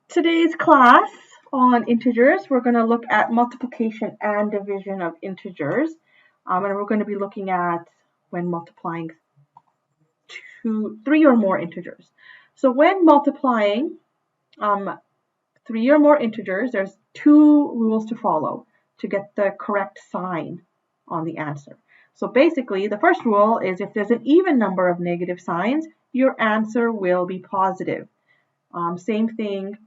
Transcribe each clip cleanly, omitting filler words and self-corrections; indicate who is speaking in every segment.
Speaker 1: Today's class on integers, we're going to look at multiplication and division of integers. And we're going to be looking at when multiplying three or more integers. So when multiplying three or more integers, there's two rules to follow to get the correct sign on the answer. So basically, the first rule is if there's an even number of negative signs, your answer will be positive. Same thing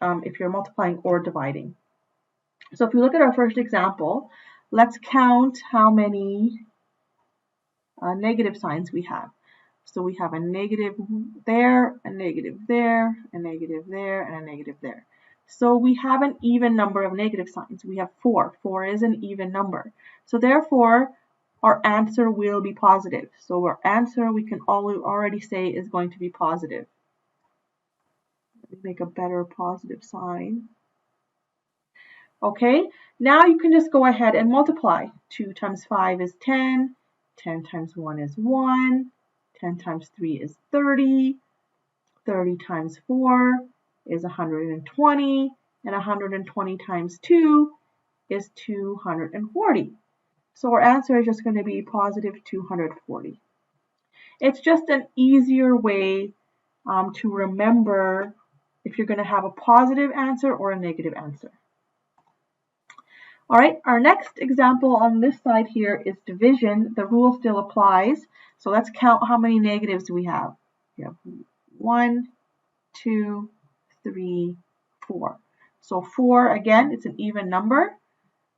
Speaker 1: if you're multiplying or dividing. So if we look at our first example, let's count how many negative signs we have. So we have a negative there, a negative there, a negative there, and a negative there. So we have an even number of negative signs. We have 4. 4 is an even number. So therefore, our answer will be positive. So our answer we can already say is going to be positive. Let me make a better positive sign. Okay, now you can just go ahead and multiply. 2 times 5 is 10, 10 times 1 is 1, 10 times 3 is 30, 30 times 4 is 120, and 120 times 2 is 240. So our answer is just going to be positive 240. It's just an easier way to remember if you're going to have a positive answer or a negative answer. All right, our next example on this side here is division. The rule still applies. So let's count how many negatives we have. We have 1, 2, 3, 4. So 4, again, it's an even number.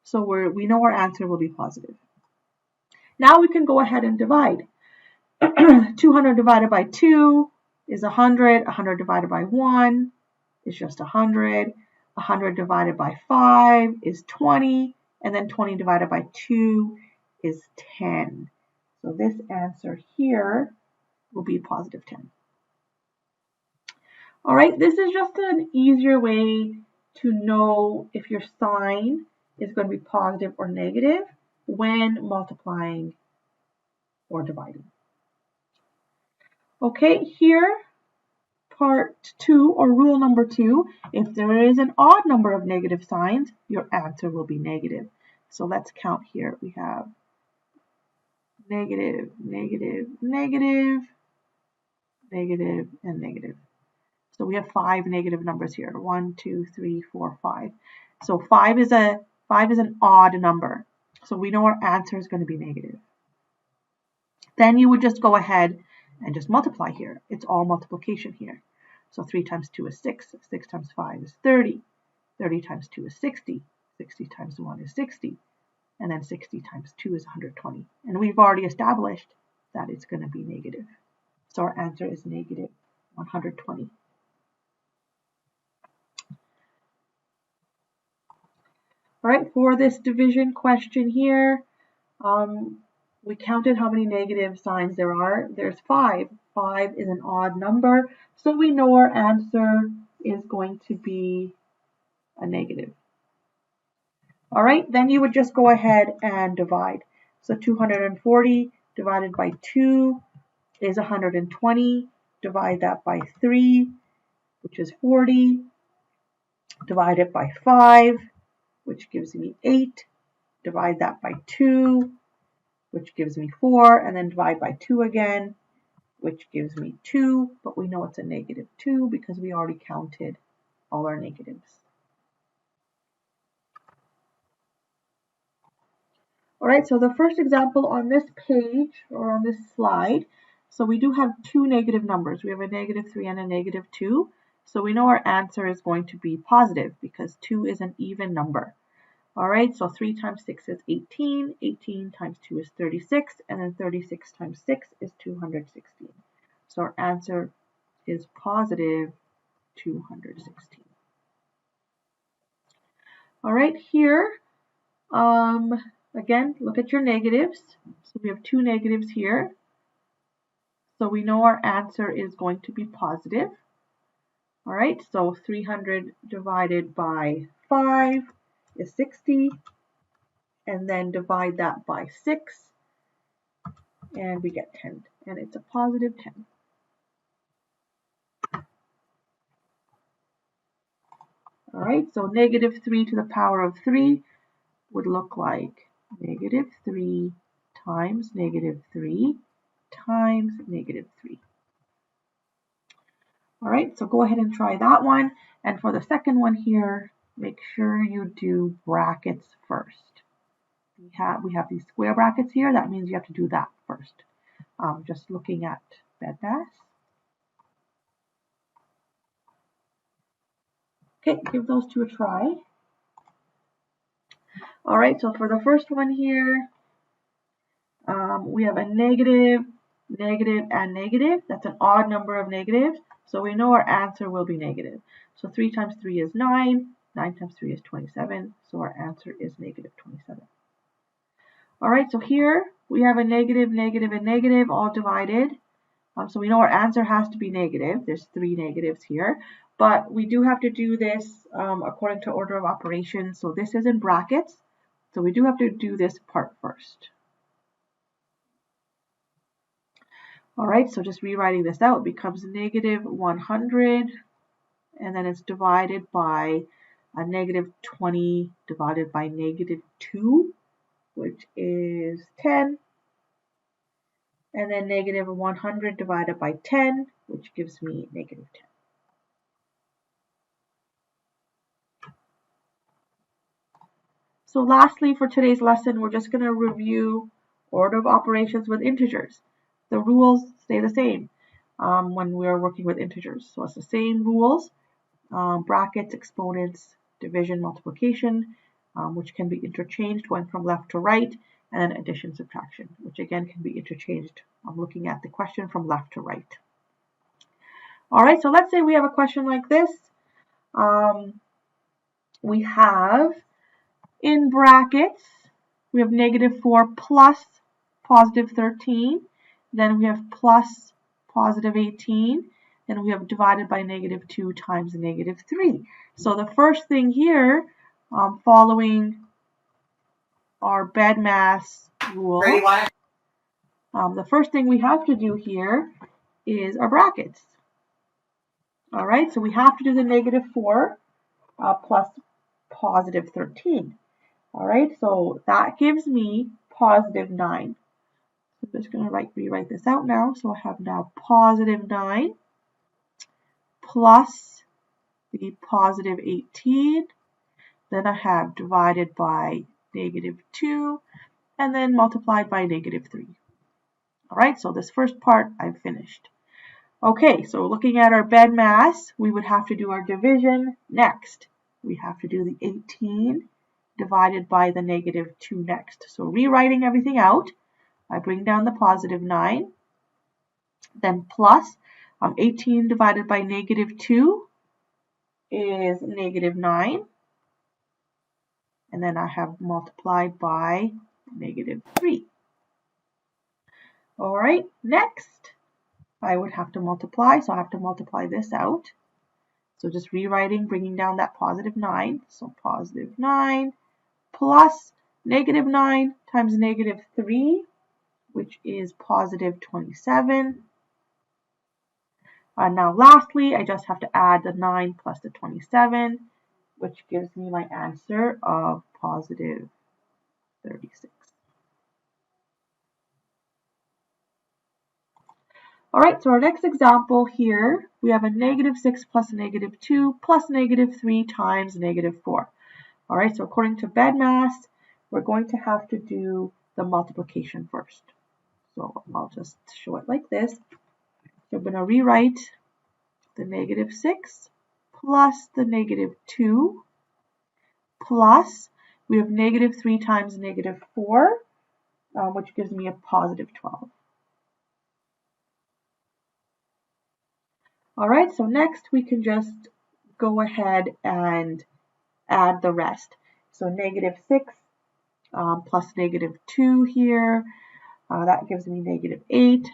Speaker 1: So we know our answer will be positive. Now we can go ahead and divide. 200 divided by 2 is 100. 100 divided by 1 is just 100. 100 divided by 5 is 20, and then 20 divided by 2 is 10. So this answer here will be positive 10. All right, this is just an easier way to know if your sign is going to be positive or negative when multiplying or dividing. Okay, here part 2 or rule number 2, if there is an odd number of negative signs, your answer will be negative. So let's count here. We have negative, negative, negative, negative, and negative. So we have 5 negative numbers here. 1, 2, 3, 4, 5. So 5 is an odd number. So we know our answer is going to be negative. Then you would just go ahead and just multiply here. It's all multiplication here. So 3 times 2 is 6. 6 times 5 is 30. 30 times 2 is 60. 60 times 1 is 60. And then 60 times 2 is 120. And we've already established that it's going to be negative. So our answer is negative 120. All right, for this division question here, we counted how many negative signs there are. There's 5. 5 is an odd number, so we know our answer is going to be a negative. All right, then you would just go ahead and divide. So 240 divided by 2 is 120. Divide that by 3, which is 40. Divide it by 5, which gives me 8. Divide that by 2, which gives me 4, and then divide by 2 again, which gives me 2, but we know it's a negative 2 because we already counted all our negatives. All right, so the first example on this page or on this slide, so we do have 2 negative numbers. We have a negative 3 and a negative 2. So we know our answer is going to be positive because 2 is an even number. All right, so 3 times 6 is 18, 18 times 2 is 36, and then 36 times 6 is 216. So our answer is positive 216. All right, here, again, look at your negatives. So we have 2 negatives here. So we know our answer is going to be positive. All right, so 300 divided by 5 is 60. And then divide that by 6, and we get 10, and it's a positive 10. All right, so negative 3 to the power of 3 would look like negative 3 times negative 3 times negative 3. All right, so go ahead and try that one. And for the second one here, make sure you do brackets first. We have these square brackets here. That means you have to do that first. Just looking at BEDMAS. Okay, give those two a try. All right, so for the first one here, we have a negative, negative, and negative. That's an odd number of negatives. So we know our answer will be negative. So 3 times 3 is 9. 9 times 3 is 27. So our answer is negative 27. All right, so here we have a negative, negative, and negative all divided. So we know our answer has to be negative. There's 3 negatives here. But we do have to do this according to order of operations. So this is in brackets. So we do have to do this part first. All right, so just rewriting this out, it becomes negative 100, and then it's divided by a negative 20 divided by negative 2, which is 10, and then negative 100 divided by 10, which gives me negative 10. So lastly, for today's lesson, we're just going to review order of operations with integers. The rules stay the same when we're working with integers. So it's the same rules, brackets, exponents, division, multiplication, which can be interchanged going from left to right, and then addition, subtraction, which again can be interchanged. I'm looking at the question from left to right. All right, so let's say we have a question like this. We have in brackets, we have negative 4 plus positive 13. Then we have plus positive 18. Then we have divided by negative 2 times negative 3. So the first thing here, following our BEDMAS rule, the first thing we have to do here is our brackets. All right, so we have to do the negative 4 plus positive 13. All right, so that gives me positive 9. So I'm just going to rewrite this out now. So I have now positive 9 plus the positive 18. Then I have divided by negative 2 and then multiplied by negative 3. All right, so this first part I've finished. Okay, so looking at our BEDMAS, we would have to do our division next. We have to do the 18 divided by the negative 2 next. So rewriting everything out, I bring down the positive 9, then plus 18 divided by negative 2 is negative 9, and then I have multiplied by negative 3. All right, next I would have to multiply, so I have to multiply this out. So just rewriting, bringing down that positive 9, so positive 9 plus negative 9 times negative 3, which is positive 27. Now lastly, I just have to add the 9 plus the 27, which gives me my answer of positive 36. All right, so our next example here, we have a negative 6 plus negative 2 plus negative 3 times negative 4. All right, so according to BEDMAS, we're going to have to do the multiplication first. So I'll just show it like this. So I'm going to rewrite the negative 6 plus the negative 2 plus, we have negative 3 times negative 4, which gives me a positive 12. All right, so next we can just go ahead and add the rest. So negative 6 plus negative 2 here, that gives me negative 8.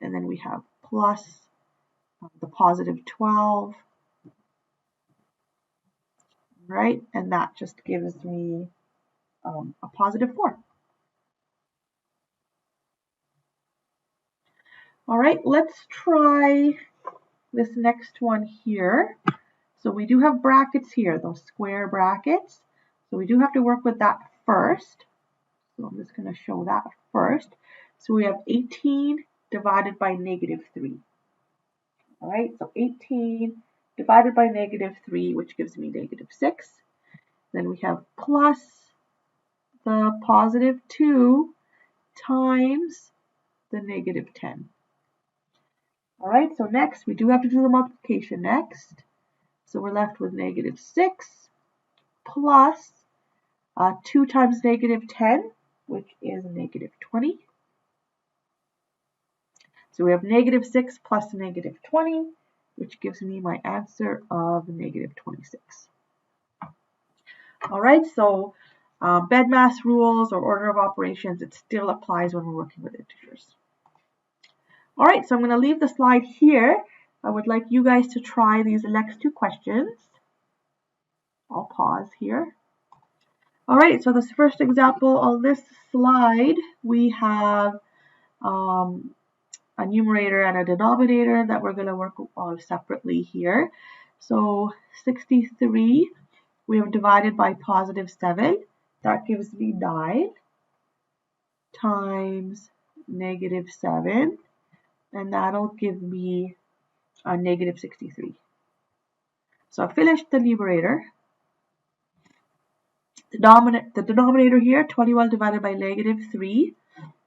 Speaker 1: And then we have plus the positive 12, right? And that just gives me a positive 4. All right, let's try this next one here. So we do have brackets here, those square brackets. So we do have to work with that first. So I'm just going to show that first. So we have 18 divided by negative 3. All right, so 18 divided by negative 3, which gives me negative 6. Then we have plus the positive 2 times the negative 10. All right, so next we do have to do the multiplication next. So we're left with negative 6 plus 2 times negative 10, which is negative 20. So we have negative 6 plus negative 20, which gives me my answer of negative 26. All right, so BEDMAS rules or order of operations, it still applies when we're working with integers. All right, so I'm going to leave the slide here. I would like you guys to try these next 2 questions. I'll pause here. All right, so this first example on this slide, we have a numerator and a denominator that we're going to work on separately here. So 63, we have divided by positive 7. That gives me 9 times negative 7, and that'll give me a negative 63. So I finished the numerator. The denominator here, 21 divided by negative 3,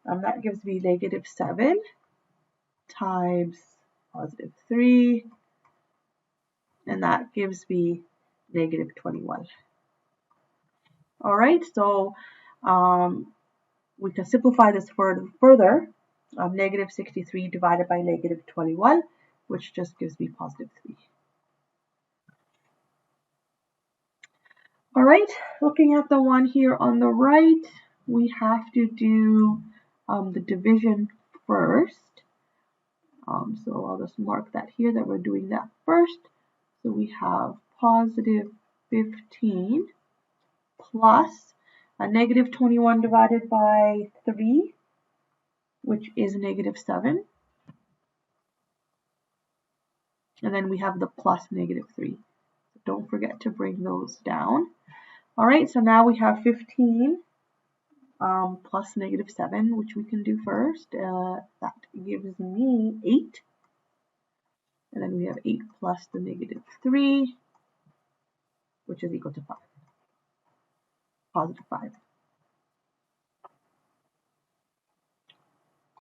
Speaker 1: that gives me negative 7 times positive 3, and that gives me negative 21. All right, so we can simplify this further. Negative 63 divided by negative 21, which just gives me positive 3. All right, looking at the one here on the right, we have to do the division first. So I'll just mark that here that we're doing that first. So we have positive 15 plus a negative 21 divided by 3, which is negative 7. And then we have the plus negative 3. So don't forget to bring those down. All right, so now we have 15 plus negative 7, which we can do first. That gives me 8. And then we have 8 plus the negative 3, which is equal to 5. Positive 5.